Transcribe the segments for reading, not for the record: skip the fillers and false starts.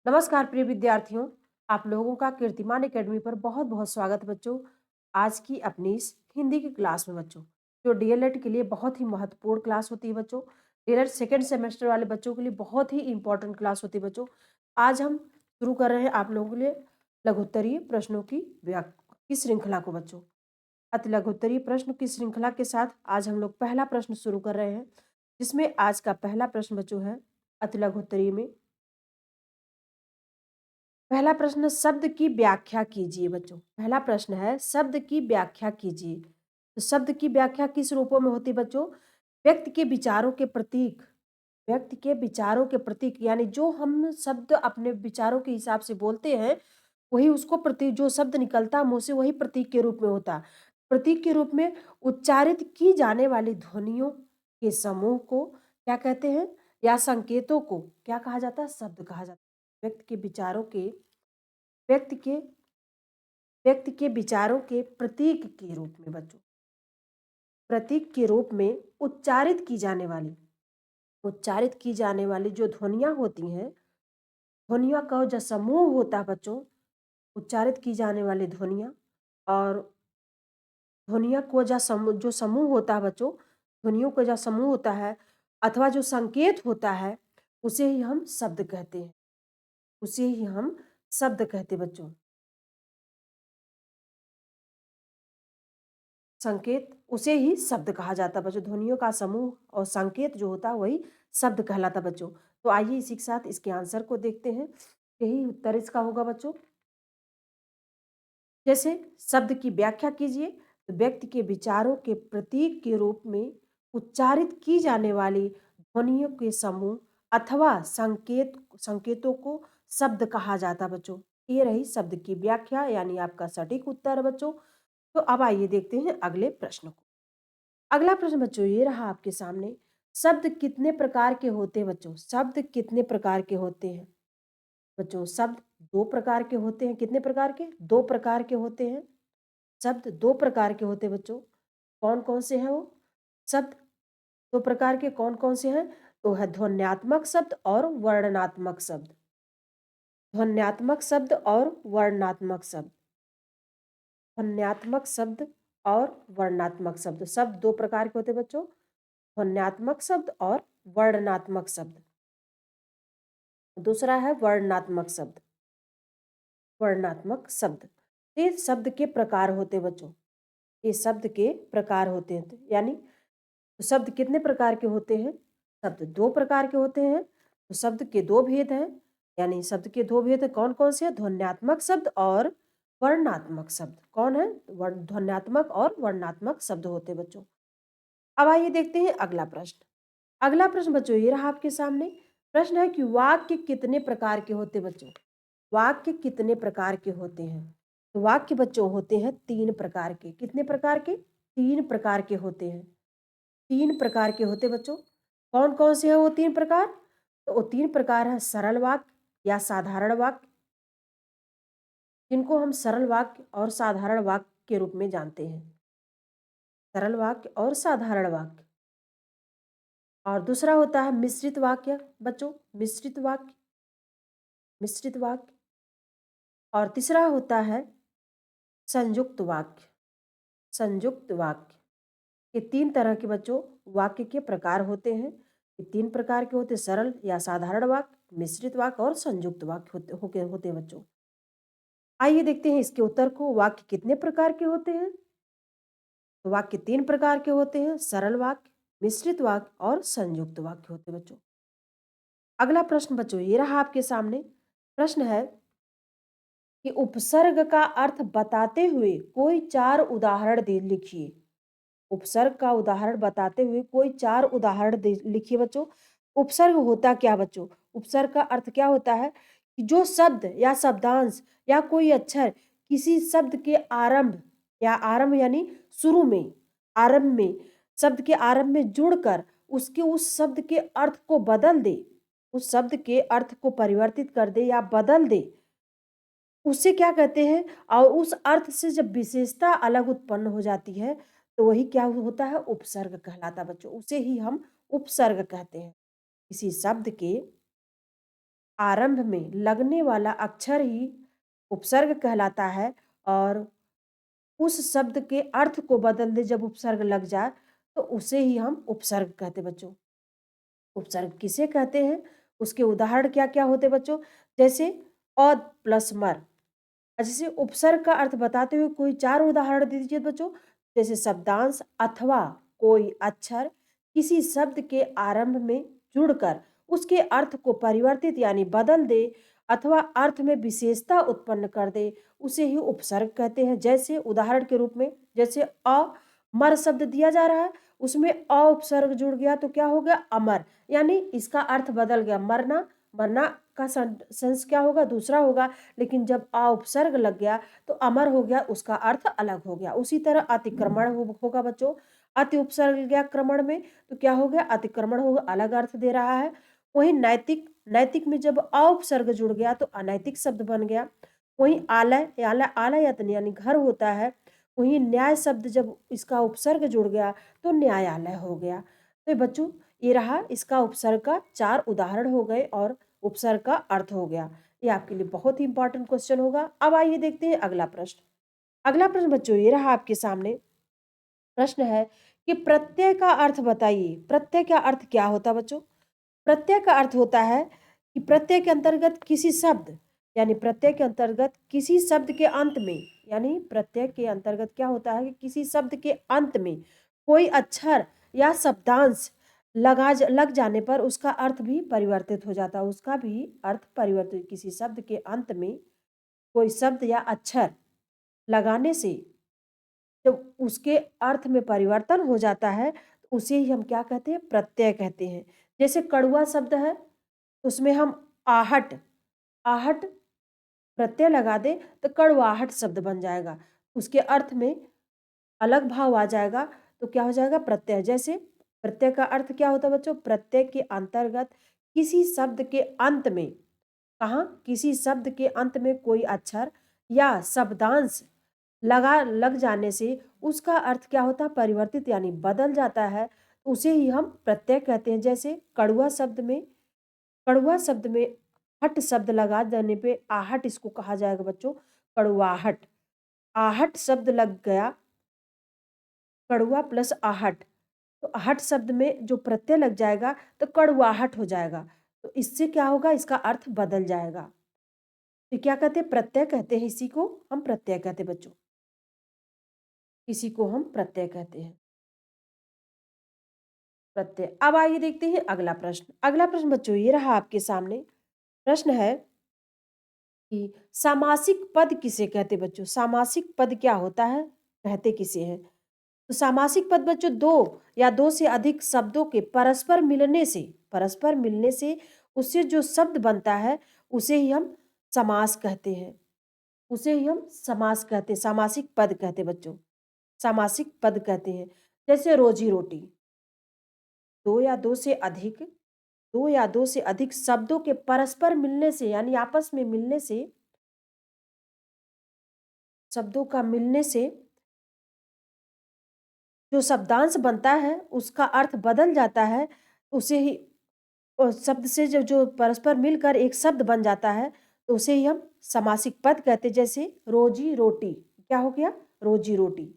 नमस्कार प्रिय विद्यार्थियों। आप लोगों का कीर्तिमान एकेडमी पर बहुत बहुत स्वागत बच्चों। आज की अपनी इस हिंदी की क्लास में बच्चों, जो डीएलएड के लिए बहुत ही महत्वपूर्ण क्लास होती है बच्चों। डीएलएड सेकेंड सेमेस्टर वाले बच्चों के लिए बहुत ही इंपॉर्टेंट क्लास होती है बच्चों। आज हम शुरू कर रहे हैं आप लोगों के लिए लघुत्तरीय प्रश्नों की श्रृंखला को बच्चों। अति लघुत्तरीय प्रश्न की श्रृंखला के साथ आज हम लोग पहला प्रश्न शुरू कर रहे हैं, जिसमें आज का पहला प्रश्न बच्चों है अति लघुत्तरीय में। पहला प्रश्न, शब्द की व्याख्या कीजिए बच्चों। पहला प्रश्न है शब्द की व्याख्या कीजिए। तो शब्द की व्याख्या किस रूपों में होती है बच्चों? व्यक्ति के विचारों के प्रतीक, व्यक्ति के विचारों के प्रतीक, यानी जो हम शब्द अपने विचारों के हिसाब से बोलते हैं, वही उसको प्रतीक, जो शब्द निकलता है मुंह से वही प्रतीक के रूप में होता है। प्रतीक के रूप में उच्चारित की जाने वाली ध्वनियों के समूह को क्या कहते हैं, या संकेतों को क्या कहा जाता है? शब्द कहा जाता है। व्यक्ति के व्यक्ति के विचारों के प्रतीक के रूप में बच्चों, प्रतीक के रूप में उच्चारित की जाने वाली जो ध्वनियां होती हैं, ध्वनियों का जो समूह होता है बच्चों, उच्चारित की जाने वाली ध्वनियां, और ध्वनियों को जो समूह होता है बच्चों, ध्वनियों का जो समूह होता है अथवा जो संकेत होता है, उसे ही हम शब्द कहते हैं, उसे ही हम शब्द कहते हैं बच्चों। संकेत उसे ही शब्द कहा जाता है बच्चों। ध्वनियों का समूह और संकेत जो होता है वही शब्द कहलाता है बच्चों। तो आइए इसी के साथ इसके आंसर को देखते हैं। यही उत्तर इसका होगा बच्चों। जैसे शब्द की व्याख्या कीजिए, तो व्यक्ति के विचारों के प्रतीक के रूप में उच्चारित की जाने वाली ध्वनियों के समूह अथवा संकेतों को शब्द कहा जाता है बच्चों। ये रही शब्द की व्याख्या, यानी आपका सटीक उत्तर है बच्चों। तो अब आइए देखते हैं अगले प्रश्न को। अगला प्रश्न बच्चों ये रहा आपके सामने। शब्द कितने प्रकार के होते हैं बच्चों? शब्द कितने प्रकार के होते हैं बच्चों? शब्द दो प्रकार के होते हैं। कितने प्रकार के? दो प्रकार के होते हैं। शब्द दो प्रकार के होते हैं बच्चों। कौन कौन से हैं वो शब्द? दो प्रकार के कौन कौन से हैं? तो है ध्वन्यात्मक शब्द और वर्णनात्मक शब्द। ध्वन्यात्मक शब्द और वर्णनात्मक शब्द। ध्वन्यात्मक शब्द और वर्णनात्मक शब्द। शब्द दो प्रकार के होते हैं बच्चों, ध्वन्यात्मक शब्द और वर्णनात्मक शब्द। दूसरा है वर्णनात्मक शब्द। वर्णनात्मक शब्द, ये शब्द के प्रकार होते हैं बच्चों। ये शब्द के प्रकार होते हैं, यानी तो शब्द कितने प्रकार के होते हैं? शब्द दो प्रकार के होते हैं। तो शब्द के दो भेद हैं, यानी शब्द के दो भेद कौन कौन से हैं? ध्वन्यात्मक शब्द और वर्णनात्मक शब्द। कौन है? ध्वन्यात्मक और वर्णनात्मक शब्द होते हैं बच्चों। अब आइए देखते हैं अगला प्रश्न। अगला प्रश्न बच्चों ये रहा आपके सामने। प्रश्न है कि वाक्य कितने प्रकार के होते हैं बच्चों? वाक्य कितने प्रकार के होते हैं? तो वाक्य बच्चों होते हैं तीन प्रकार के। कितने प्रकार के? तीन प्रकार के होते हैं। तीन प्रकार के होते हैं बच्चों। कौन कौन से हैं वो तीन प्रकार? तो वो तीन प्रकार है सरल वाक्य या साधारण वाक्य, जिनको हम सरल वाक्य और साधारण वाक्य के रूप में जानते हैं। सरल वाक्य और साधारण वाक्य। और दूसरा होता है मिश्रित वाक्य बच्चों, मिश्रित वाक्य। और तीसरा होता है संयुक्त वाक्य, संयुक्त वाक्य। ये तीन तरह के बच्चों वाक्य के प्रकार होते हैं। ये तीन प्रकार के होते हैं, सरल या साधारण वाक्य, मिश्रित वाक्य और संयुक्त वाक्य होते हैं बच्चों। आइए देखते हैं इसके उत्तर को। वाक्य कितने प्रकार के होते हैं? तो वाक्य तीन प्रकार के होते हैं, सरल वाक्य, मिश्रित वाक्य और संयुक्त वाक्य होते हैं बच्चों। अगला प्रश्न बच्चों ये रहा आपके सामने। प्रश्न है कि उपसर्ग का अर्थ बताते हुए कोई चार उदाहरण दे लिखिए। उपसर्ग का उदाहरण बताते हुए कोई चार उदाहरण लिखिए बच्चों। उपसर्ग होता क्या बच्चों? उपसर्ग का अर्थ क्या होता है कि जो शब्द या शब्दांश या कोई अक्षर किसी शब्द के आरंभ या आरंभ यानी शुरू में, आरंभ में, शब्द के आरंभ में जुड़कर उसके उस शब्द के अर्थ को बदल दे, उस शब्द के अर्थ को परिवर्तित कर दे या बदल दे, उसे क्या कहते हैं? और उस अर्थ से जब विशेषता अलग उत्पन्न हो जाती है, तो वही क्या होता है? उपसर्ग कहलाता है बच्चों। उसे ही हम उपसर्ग कहते हैं। किसी शब्द के आरंभ में लगने वाला अक्षर ही उपसर्ग कहलाता है और उस शब्द के अर्थ को बदल दे जब उपसर्ग लग जाए तो उसे ही हम उपसर्ग कहते हैं बच्चों। उपसर्ग किसे कहते हैं? उसके उदाहरण क्या-क्या होते हैं बच्चों? जैसे औ प्लस मर। जैसे उपसर्ग का अर्थ बताते हुए कोई 4 उदाहरण दे दीजिए बच्चों। जैसे शब्दांश अथवा कोई अक्षर किसी शब्द के आरंभ में जुड़कर उसके अर्थ को परिवर्तित यानी बदल दे अथवा अर्थ में विशेषता उत्पन्न कर दे, उसे ही उपसर्ग कहते हैं। जैसे उदाहरण के रूप में जैसे मर शब्द दिया जा रहा है, उसमें उपसर्ग जुड़ गया तो क्या हो गया? अमर। यानी इसका अर्थ बदल गया। मरना, मरना का सेंस क्या होगा? दूसरा होगा। लेकिन जब उपसर्ग लग गया तो अमर हो गया, उसका अर्थ अलग हो गया। उसी तरह अतिक्रमण होगा बच्चों। अति उपसर्ग गया क्रमण में तो क्या हो गया? अतिक्रमण होगा, अलग अर्थ दे रहा है। वहीं नैतिक, नैतिक में जब उपसर्ग जुड़ गया तो अनैतिक शब्द बन गया। वहीं आलय, आलय आलयतन यानी घर होता है। वहीं न्याय शब्द जब इसका उपसर्ग जुड़ गया तो न्यायालय हो गया। तो बच्चों ये रहा इसका उपसर्ग का 4 उदाहरण हो गए और उपसर्ग का अर्थ हो गया। ये आपके लिए बहुत ही इंपॉर्टेंट क्वेश्चन होगा। अब आइए देखते हैं अगला प्रश्न। अगला प्रश्न बच्चों ये रहा आपके सामने। प्रश्न है कि प्रत्यय का अर्थ बताइए। प्रत्यय का अर्थ क्या होता है बच्चों? प्रत्यय का अर्थ होता है कि प्रत्यय के अंतर्गत किसी शब्द यानी प्रत्यय के अंतर्गत किसी शब्द के अंत में यानी प्रत्यय के अंतर्गत क्या होता है कि किसी शब्द के अंत में कोई अक्षर या शब्दांश लग जाने पर उसका अर्थ भी परिवर्तित हो जाता है। उसका भी अर्थ परिवर्तित, किसी शब्द के अंत में कोई शब्द या अक्षर लगाने से जब उसके अर्थ में परिवर्तन हो जाता है तो उसे ही हम क्या कहते हैं? प्रत्यय कहते हैं। जैसे कड़वा शब्द है, उसमें हम आहट, आहट प्रत्यय लगा दें तो कड़वाहट शब्द बन जाएगा। उसके अर्थ में अलग भाव आ जाएगा तो क्या हो जाएगा? प्रत्यय। जैसे प्रत्यय का अर्थ क्या होता है बच्चों? प्रत्यय के अंतर्गत किसी शब्द के अंत में, कहाँ? किसी शब्द के अंत में कोई अक्षर या शब्दांश लग जाने से उसका अर्थ क्या होता है? परिवर्तित यानी बदल जाता है। उसे ही हम प्रत्यय कहते हैं। जैसे कड़वा शब्द में हट शब्द लगा देने पे आहट इसको कहा जाएगा बच्चों, कड़वाहट। आहट शब्द लग गया, कड़वा प्लस आहट, तो आहट शब्द में जो प्रत्यय लग जाएगा तो कड़वाहट हो जाएगा। तो इससे क्या होगा? इसका अर्थ बदल जाएगा। तो क्या कहते हैं? प्रत्यय कहते हैं। इसी को हम प्रत्यय कहते हैं बच्चों। इसी को हम प्रत्यय कहते हैं। प्रत्यय। अब आइए देखते हैं अगला प्रश्न। अगला प्रश्न बच्चों ये रहा आपके सामने। प्रश्न है कि सामासिक पद किसे कहते हैं बच्चों? सामासिक पद क्या होता है? कहते किसे हैं? तो सामासिक पद बच्चों 2 या 2 से अधिक शब्दों के परस्पर मिलने से उससे जो शब्द बनता है उसे ही हम समास कहते हैं। उसे ही हम समास कहते हैं, सामासिक पद कहते हैं बच्चों। सामासिक पद कहते हैं। जैसे रोजी-रोटी, 2 या 2 से अधिक 2 या 2 से अधिक शब्दों के परस्पर मिलने से यानी आपस में मिलने से, शब्दों का मिलने से जो शब्दांश बनता है उसका अर्थ बदल जाता है। उसे ही शब्द से जो जो परस्पर मिलकर एक शब्द बन जाता है तो उसे ही हम समासिक पद कहते हैं। जैसे रोजी रोटी, क्या हो गया? रोजी रोटी।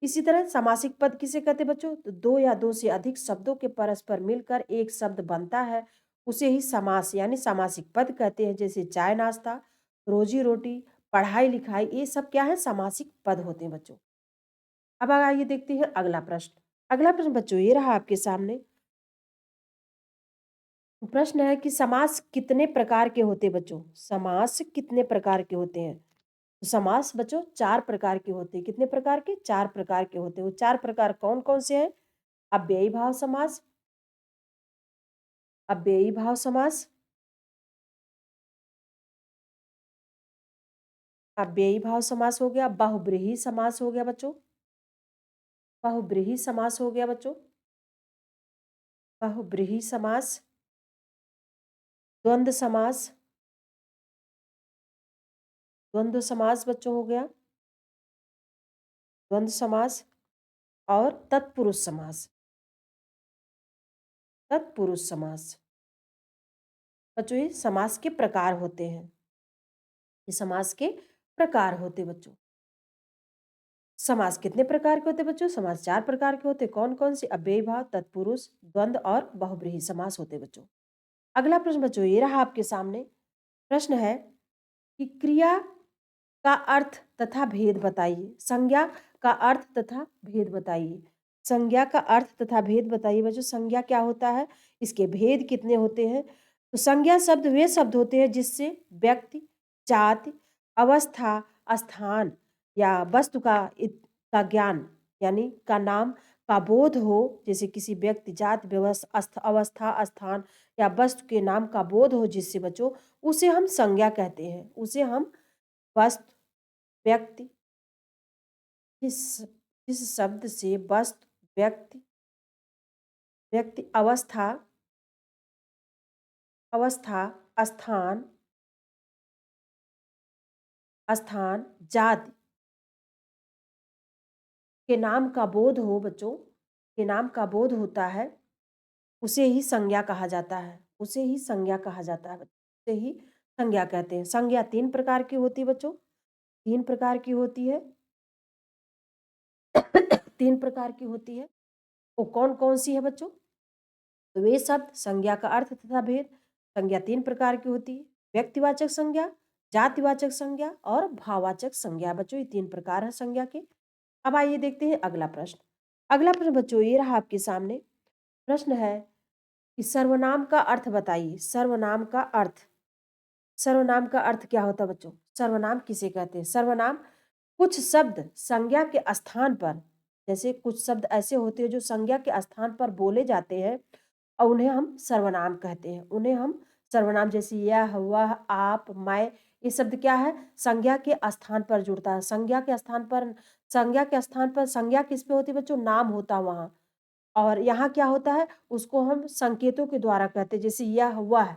इसी तरह समासिक पद किसे कहते हैं बच्चों? तो 2 या 2 से अधिक शब्दों के परस्पर मिलकर एक शब्द बनता है उसे ही समास यानी सामासिक पद कहते हैं। जैसे चाय नाश्ता, रोजी रोटी, पढ़ाई लिखाई, ये सब क्या है? समासिक पद होते हैं बच्चों। अब आइए देखते हैं अगला प्रश्न। अगला प्रश्न बच्चों ये रहा आपके सामने। प्रश्न है कि समास कितने प्रकार के होते हैं बच्चों? समास कितने प्रकार के होते हैं? तो समास बच्चों 4 प्रकार के होते हैं। कितने प्रकार के? 4 प्रकार के होते हैं। वो 4 प्रकार कौन-कौन से हैं? अव्ययी भाव समास, अव्ययी भाव समास, अव्ययी भाव समास हो गया, बहुब्रीहि समास हो गया बच्चों, बहुब्रीहि समास हो गया बच्चों, बहुब्रीहि समास, द्वंद्व समास, द्वंद्व समास बच्चों हो गया, द्वंद्व समास और तत्पुरुष समास, तत्पुरुष समास। बच्चों ये समास के प्रकार होते हैं। ये समास के प्रकार होते बच्चों। समास कितने प्रकार के होते बच्चों? समास 4 प्रकार के होते। कौन-कौन से? अव्ययी भाव, तत्पुरुष, द्वंद्व और बहुब्रीहि समास होते बच्चों। अगला प्रश्न बच्चों ये रहा आपके सामने। प्रश्न है कि क्रिया का अर्थ तथा भेद बताइए। संज्ञा का अर्थ तथा भेद बताइए। संज्ञा का अर्थ तथा भेद बताइए बच्चों। संज्ञा क्या होता है? इसके भेद कितने होते हैं? तो संज्ञा शब्द वे शब्द होते हैं जिससे व्यक्ति, जाति, अवस्था, स्थान या वस्तु का ज्ञान यानी का नाम का बोध हो। जैसे किसी व्यक्ति, जाति, अवस्था, स्थान या वस्तु के नाम का बोध हो जिससे बच्चों, उसे हम संज्ञा कहते हैं। उसे हम वस्तु, व्यक्ति, जिस जिस शब्द से वस्तु, व्यक्ति, अवस्था, स्थान, जाति के नाम का बोध हो बच्चों, के नाम का बोध होता है, उसे ही संज्ञा कहा जाता है। उसे ही संज्ञा कहा जाता है बच्चों। उसे ही संज्ञा कहते हैं। संज्ञा 3 प्रकार की होती है बच्चों। 3 प्रकार की होती है। 3 प्रकार की होती है। वो कौन-कौन सी है बच्चों? तो वे शब्द, संज्ञा का अर्थ तथा भेद। संज्ञा 3 प्रकार की होती है। व्यक्तिवाचक संज्ञा, जातिवाचक संज्ञा और भाववाचक संज्ञा। बच्चों ये 3 प्रकार है संज्ञा के। अब आइए देखते हैं अगला प्रश्न। अगला प्रश्न बच्चों ये रहा आपके सामने। प्रश्न है कि सर्वनाम का अर्थ बताइए। सर्वनाम का अर्थ। सर्वनाम का अर्थ क्या होता है बच्चों? सर्वनाम किसे कहते हैं? सर्वनाम कुछ शब्द संज्ञा के स्थान पर, जैसे कुछ शब्द ऐसे होते हैं जो संज्ञा के स्थान पर बोले जाते हैं और उन्हें हम सर्वनाम कहते हैं। उन्हें हम सर्वनाम, जैसे यह, वह, आप, मैं, ये शब्द क्या है? संज्ञा के स्थान पर जुड़ता है। संज्ञा के स्थान पर, संज्ञा के स्थान पर संज्ञा किस पे होती है बच्चों? नाम होता है वहाँ। और यहाँ क्या होता है? उसको हम संकेतों के द्वारा कहते हैं, जैसे यह, वह,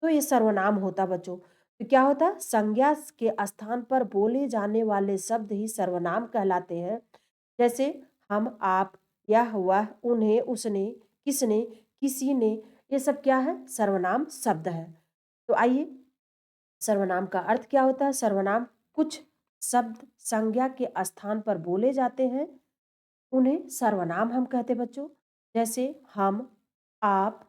तो ये सर्वनाम होता बच्चों। तो क्या होता? संज्ञा के स्थान पर बोले जाने वाले शब्द ही सर्वनाम कहलाते हैं। जैसे हम, आप, यह, वह, उन्हें, उसने, किसने, किसी ने, ये सब क्या है? सर्वनाम शब्द है। तो आइए, सर्वनाम का अर्थ क्या होता है? सर्वनाम कुछ शब्द संज्ञा के स्थान पर बोले जाते हैं, उन्हें सर्वनाम हम कहते हैं बच्चों। जैसे हम, आप,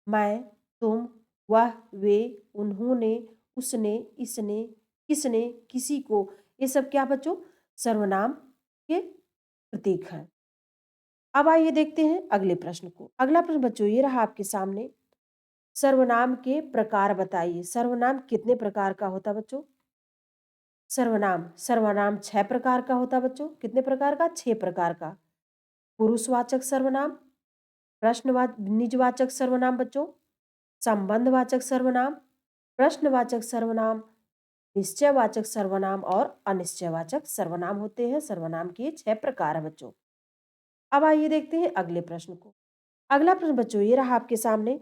मैं, तुम, वह, वे, उन्होंने, उसने, इसने, किसने, किसी को, ये सब क्या बच्चों? सर्वनाम के प्रतीक हैं। अब आइए देखते हैं अगले प्रश्न को। अगला प्रश्न बच्चों ये रहा आपके सामने। सर्वनाम के प्रकार बताइए। सर्वनाम कितने प्रकार का होता बच्चों? सर्वनाम, सर्वनाम 6 प्रकार का होता बच्चों। कितने प्रकार का? 6 प्रकार का। पुरुषवाचक सर्वनाम, निजवाचक सर्वनाम बच्चों, संबंधवाचक सर्वनाम, प्रश्नवाचक सर्वनाम, निश्चयवाचक सर्वनाम और अनिश्चयवाचक सर्वनाम होते हैं। सर्वनाम के 6 प्रकार है बच्चों। अब आइए देखते हैं अगले प्रश्न को। अगला प्रश्न बच्चों ये रहा आपके सामने।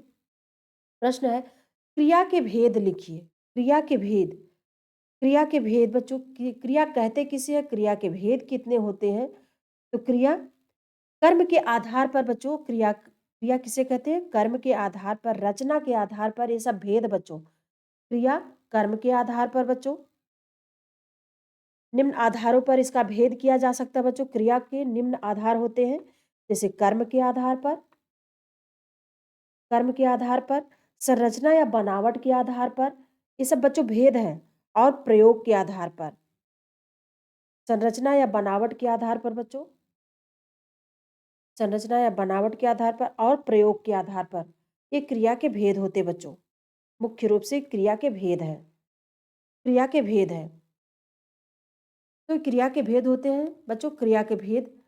प्रश्न है क्रिया के भेद लिखिए। क्रिया के भेद। क्रिया के भेद बच्चों, क्रिया कहते किसे है? क्रिया के भेद कितने होते हैं? तो क्रिया कर्म के आधार पर बच्चों, क्रिया क्रिया किसे कहते हैं? कर्म के आधार पर, रचना के आधार पर, ये सब भेद बच्चों। क्रिया कर्म के आधार पर बच्चों, निम्न आधारों पर इसका भेद किया जा सकता है बच्चों। क्रिया के निम्न आधार होते हैं, जैसे कर्म के आधार पर, कर्म के आधार पर, संरचना या बनावट के आधार पर, ये सब बच्चों भेद हैं। और प्रयोग के आधार पर, संरचना या बनावट के आधार पर बच्चों, संरचना या बनावट के आधार पर और प्रयोग के आधार पर, ये क्रिया के भेद होते बच्चों। मुख्य रूप से क्रिया के भेद है। क्रिया के भेद है। तो क्रिया के भेद होते हैं बच्चों। क्रिया के भेद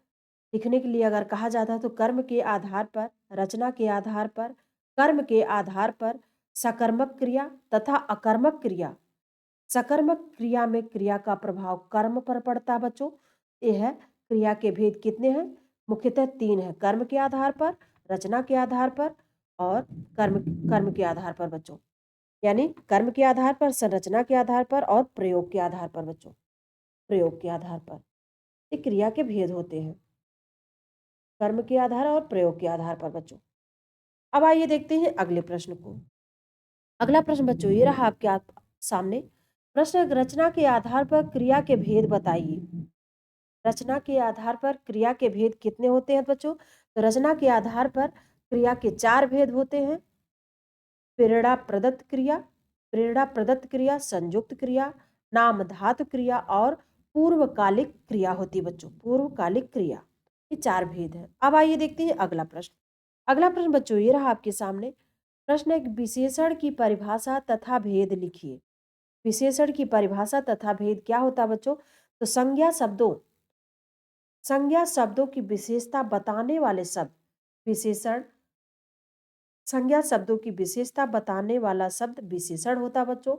लिखने के लिए अगर कहा जाता है तो कर्म के आधार पर, रचना के आधार पर, कर्म के आधार पर, सकर्मक क्रिया तथा अकर्मक क्रिया। सकर्मक क्रिया में क्रिया का प्रभाव कर्म पर पड़ता है बच्चों। ये है क्रिया के भेद कितने हैं? मुख्यतः 3 है। कर्म के आधार पर, रचना के आधार पर और कर्म कर्म के आधार पर बच्चों। यानी कर्म के आधार पर, संरचना के आधार पर और प्रयोग के आधार पर बच्चों। प्रयोग के आधार पर ये क्रिया के भेद होते हैं, कर्म के आधार और प्रयोग के आधार पर बच्चों। अब आइए देखते हैं अगले प्रश्न को। अगला प्रश्न बच्चों ये रहा आपके सामने। प्रश्न रचना के आधार पर क्रिया के भेद बताइए। रचना के आधार पर क्रिया के भेद कितने होते हैं बच्चों? तो रचना के आधार पर क्रिया के 4 भेद होते हैं। प्रेरणा प्रदत्त क्रिया, प्रेरणा प्रदत्त क्रिया, संयुक्त क्रिया, नाम धातु क्रिया और पूर्वकालिक क्रिया होती है बच्चों। पूर्वकालिक क्रिया, ये 4 भेद हैं। अब आइए देखते हैं अगला प्रश्न। अगला प्रश्न बच्चों ये रहा आपके सामने। प्रश्न एक विशेषण की परिभाषा तथा भेद लिखिए। विशेषण की परिभाषा तथा भेद क्या होता है बच्चों? तो संज्ञा शब्दों की विशेषता बताने वाले शब्द विशेषण। संज्ञा शब्दों की विशेषता बताने वाला शब्द विशेषण होता है बच्चों।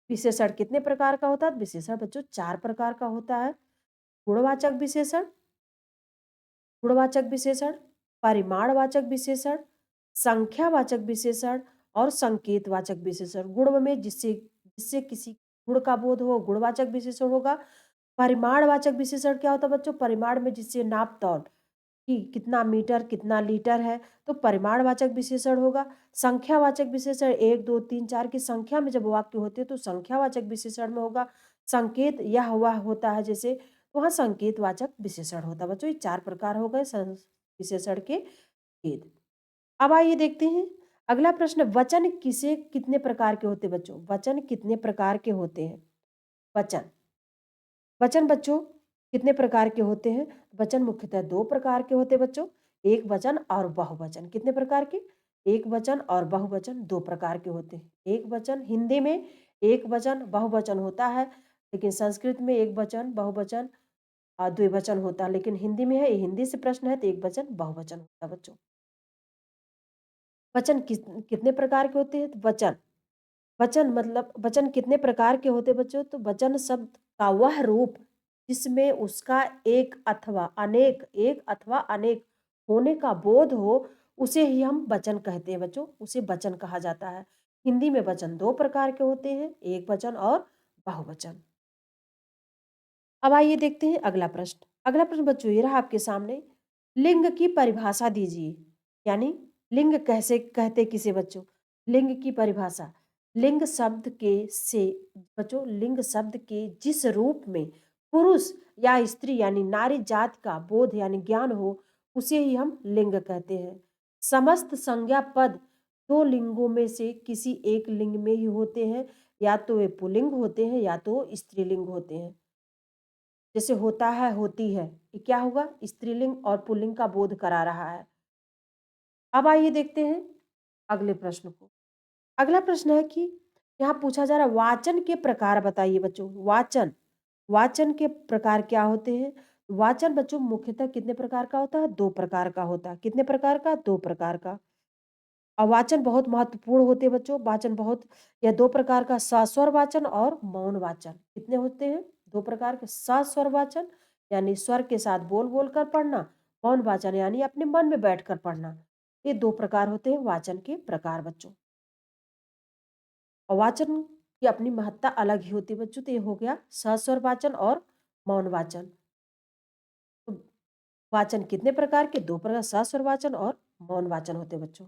विशेषण कितने प्रकार का होता है? विशेषण बच्चों 4 प्रकार का होता है। गुणवाचक विशेषण, गुणवाचक विशेषण, परिमाणवाचक विशेषण, संख्यावाचक विशेषण और संकेतवाचक विशेषण। गुण में जिससे जिससे किसी गुण का बोध हो गुणवाचक विशेषण होगा। परिमाणवाचक विशेषण क्या होता है बच्चों? परिमाण में जिससे नाप तौल कि कितना मीटर कितना लीटर है, तो परिमाणवाचक विशेषण होगा। संख्यावाचक विशेषण 1 2 3 4 की संख्या में जब वाक्य होते हैं तो संख्यावाचक विशेषण में होगा। संकेत यह वह होता है जैसे, वहाँ संकेतवाचक विशेषण होता है बच्चों। ये 4 प्रकार हो गए विशेषण के भेद। अब आइए देखते हैं अगला प्रश्न। वचन किसे कितने प्रकार के होते हैं बच्चों? वचन कितने प्रकार के होते हैं? वचन वचन बच्चों कितने प्रकार के होते हैं? वचन मुख्यतः 2 प्रकार के होते हैं बच्चों। एक वचन और बहुवचन। कितने प्रकार के? एक वचन और बहुवचन 2 प्रकार के होते हैं। एक वचन हिंदी में एक वचन बहुवचन होता है, लेकिन संस्कृत में एक वचन बहुवचन द्विवचन होता है। लेकिन हिंदी में है, ये हिंदी से प्रश्न है तो एक वचन बहुवचन होता है बच्चों। वचन कितने प्रकार के होते हैं? तो वचन मतलब वचन कितने प्रकार के होते हैं बच्चों? तो वचन शब्द का वह रूप जिसमें उसका एक अथवा अनेक होने का बोध हो, उसे ही हम वचन कहते हैं बच्चों। उसे वचन कहा जाता है। हिंदी में वचन 2 प्रकार के होते हैं, एक वचन और बहुवचन। अब आइए देखते हैं अगला प्रश्न। अगला प्रश्न बच्चों ये रहा आपके सामने। लिंग की परिभाषा दीजिए। यानी लिंग कैसे कहते किसे बच्चों? लिंग की परिभाषा। लिंग शब्द के से बच्चों लिंग शब्द के जिस रूप में पुरुष या स्त्री यानी नारी जात का बोध यानी ज्ञान हो, उसे ही हम लिंग कहते हैं। समस्त संज्ञा पद 2 लिंगों में से किसी एक लिंग में ही होते हैं। या तो वे पुल्लिंग होते हैं या तो स्त्रीलिंग होते हैं। जैसे होता है होती है, ये क्या होगा? स्त्रीलिंग और पुल्लिंग का बोध करा रहा है। अब आइए देखते हैं अगले प्रश्न को। अगला प्रश्न है कि यहाँ पूछा जा रहा है वाचन के प्रकार बताइए बच्चों। वाचन वाचन के प्रकार क्या होते हैं? वाचन बच्चों मुख्यतः कितने प्रकार का होता है? 2 प्रकार का होता है। कितने प्रकार का? 2 प्रकार का। और वाचन बहुत महत्वपूर्ण होते हैं बच्चों। वाचन बहुत, यह 2 प्रकार का सस्वर वाचन और मौन वाचन। कितने होते हैं? 2 प्रकार के। सस्वर वाचन यानी स्वर के साथ बोल बोल कर पढ़ना। मौन वाचन यानी अपने मन में बैठकर पढ़ना। ये 2 प्रकार होते हैं वाचन के प्रकार बच्चों। और वाचन की अपनी महत्ता अलग ही होती है बच्चों। तो ये हो गया सस्वर वाचन और मौन वाचन। तो वाचन कितने प्रकार के? 2 प्रकार, सस्वर वाचन और मौन वाचन होते हैं बच्चों।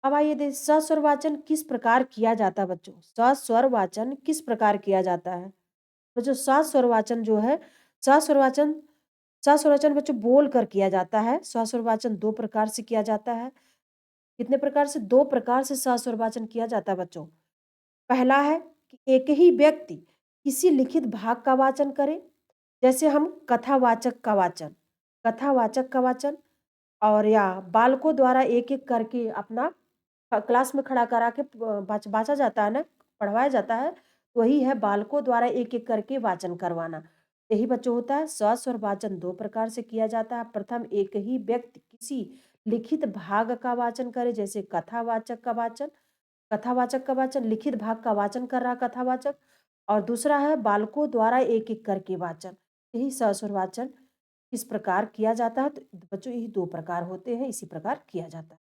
अब आइए देख सस्वर वाचन किस प्रकार किया जाता है बच्चों? सस्वर वाचन किस प्रकार किया जाता है बच्चों? सस्वर वाचन जो है, सस्वर वाचन सस्वर वाचन बच्चों बोल कर किया जाता है। सस्वर वाचन 2 प्रकार से किया जाता है। कितने प्रकार से? 2 प्रकार से सस्वर वाचन किया जाता है बच्चों। पहला है कि एक ही व्यक्ति किसी लिखित भाग का वाचन करे। जैसे हम कथावाचक का वाचन, कथावाचक का वाचन, और या बालकों द्वारा एक-एक करके अपना क्लास में खड़ा करा के बाँचा जाता है ना, पढ़वाया जाता है, वही है बालकों द्वारा एक-एक करके वाचन करवाना। यही बच्चों होता है। सस्वर वाचन 2 प्रकार से किया जाता है। प्रथम एक ही व्यक्ति किसी लिखित भाग का वाचन करे, जैसे कथावाचक का वाचन लिखित भाग का वाचन कर रहा कथावाचक, और दूसरा है बालकों द्वारा एक-एक करके वाचन। यही सस्वर वाचन किस प्रकार किया जाता है? तो बच्चों यही 2 प्रकार होते हैं, इसी प्रकार किया जाता है।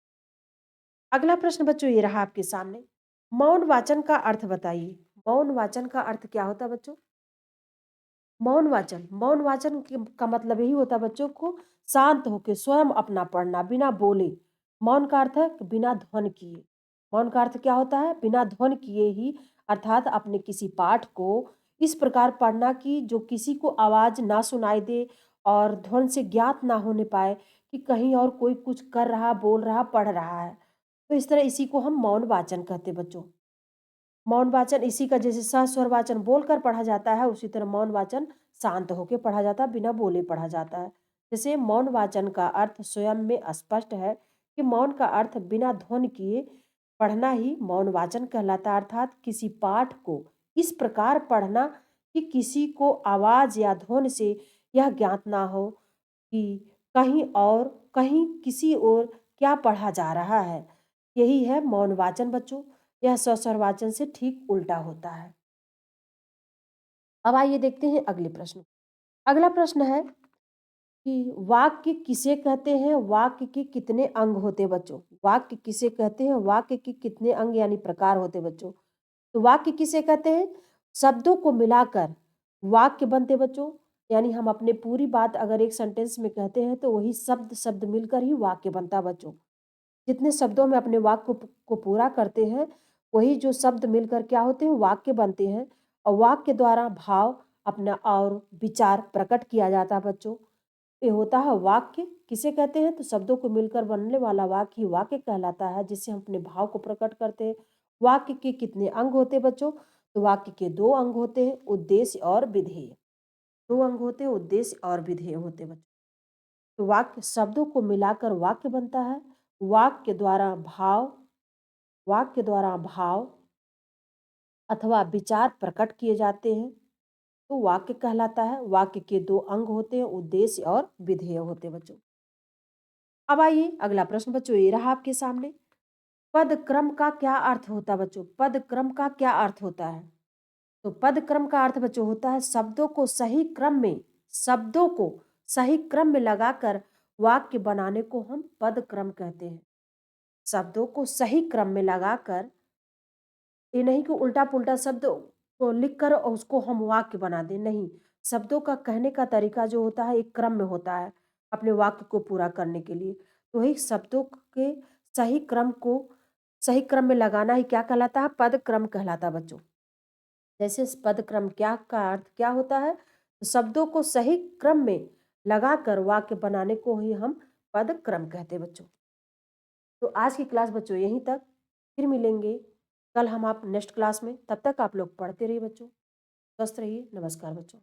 अगला प्रश्न बच्चों ये रहा आपके सामने। मौन वाचन का अर्थ बताइए। मौन वाचन का अर्थ क्या होता है बच्चों? मौन वाचन का मतलब यही होता है बच्चों को शांत होके स्वयं अपना पढ़ना, बिना बोले। मौन का अर्थ है कि बिना ध्वनि किए। मौन का अर्थ क्या होता है? बिना ध्वनि किए ही, अर्थात अपने किसी पाठ को इस प्रकार पढ़ना कि जो किसी को आवाज़ ना सुनाई दे और ध्वनि से ज्ञात ना होने पाए कि कहीं और कोई कुछ कर रहा, बोल रहा, पढ़ रहा है। तो इस तरह इसी को हम मौन वाचन कहते हैं बच्चों। मौन वाचन इसी का, जैसे सस्वर वाचन बोलकर पढ़ा जाता है, उसी तरह मौन वाचन शांत होकर पढ़ा जाता है, बिना बोले पढ़ा जाता है। जैसे मौन वाचन का अर्थ स्वयं में स्पष्ट है कि मौन का अर्थ बिना ध्वनि किए पढ़ना ही मौन वाचन कहलाता है, अर्थात किसी पाठ को इस प्रकार पढ़ना कि किसी को आवाज़ या ध्वनि से यह ज्ञात ना हो कि कहीं और, कहीं किसी और क्या पढ़ा जा रहा है। यही है मौन वाचन बच्चों। यह सस्वर वाचन से ठीक उल्टा होता है। अब आइए देखते हैं अगले प्रश्न। अगला प्रश्न है कि वाक्य किसे कहते हैं? वाक्य के कितने अंग होते हैं बच्चों? वाक्य किसे कहते हैं? वाक्य के कितने अंग यानी प्रकार होते हैं बच्चों? तो वाक्य किसे कहते हैं? शब्दों को मिलाकर वाक्य बनते हैं बच्चों। यानी हम अपने पूरी बात अगर एक सेंटेंस में कहते हैं तो वही शब्द शब्द मिलकर ही वाक्य बनता है बच्चों। जितने शब्दों में अपने वाक्य को पूरा करते हैं, वही जो शब्द मिलकर क्या होते हैं? वाक्य बनते हैं। और वाक्य द्वारा भाव अपना और विचार प्रकट किया जाता है बच्चों। ये होता है वाक्य किसे कहते हैं? तो शब्दों को मिलकर बनने वाला वाक्य ही वाक्य कहलाता है, जिससे हम अपने भाव को प्रकट करते हैं। वाक्य के कितने अंग होते हैं बच्चों? तो वाक्य के 2 अंग होते हैं, उद्देश्य और विधेय। 2 अंग होते हैं, उद्देश्य और विधेय होते हैं बच्चों। तो वाक्य शब्दों को मिलाकर वाक्य बनता है। वाक्य द्वारा भाव वाक्य द्वारा भाव अथवा विचार प्रकट किए जाते हैं, तो वाक्य कहलाता है। वाक्य के 2 अंग होते हैं, उद्देश्य और विधेय होते हैं बच्चों। अब आइए अगला प्रश्न बच्चों, ये रहा आपके सामने। पद क्रम का क्या अर्थ होता है बच्चों? पद क्रम का क्या अर्थ होता है? तो पद क्रम का अर्थ बच्चों होता है शब्दों को सही क्रम में लगाकर वाक्य बनाने को हम पद क्रम कहते हैं। शब्दों को सही क्रम में लगाकर, ये नहीं कि उल्टा-पुल्टा शब्द को लिखकर और उसको हम वाक्य बना दें, नहीं। शब्दों का कहने का तरीका जो होता है एक क्रम में होता है, अपने वाक्य को पूरा करने के लिए। तो वही शब्दों के सही क्रम को सही क्रम में लगाना ही क्या कहलाता है? पद क्रम कहलाता है बच्चों। जैसे इस पद क्रम क्या का अर्थ क्या होता है? तो शब्दों को सही क्रम में लगाकर वाक्य बनाने को ही हम पद क्रम कहते हैं बच्चों। तो आज की क्लास बच्चों यहीं तक, फिर मिलेंगे कल हम आप नेक्स्ट क्लास में। तब तक आप लोग पढ़ते रहिए बच्चों, स्वस्थ रहिए। नमस्कार बच्चों।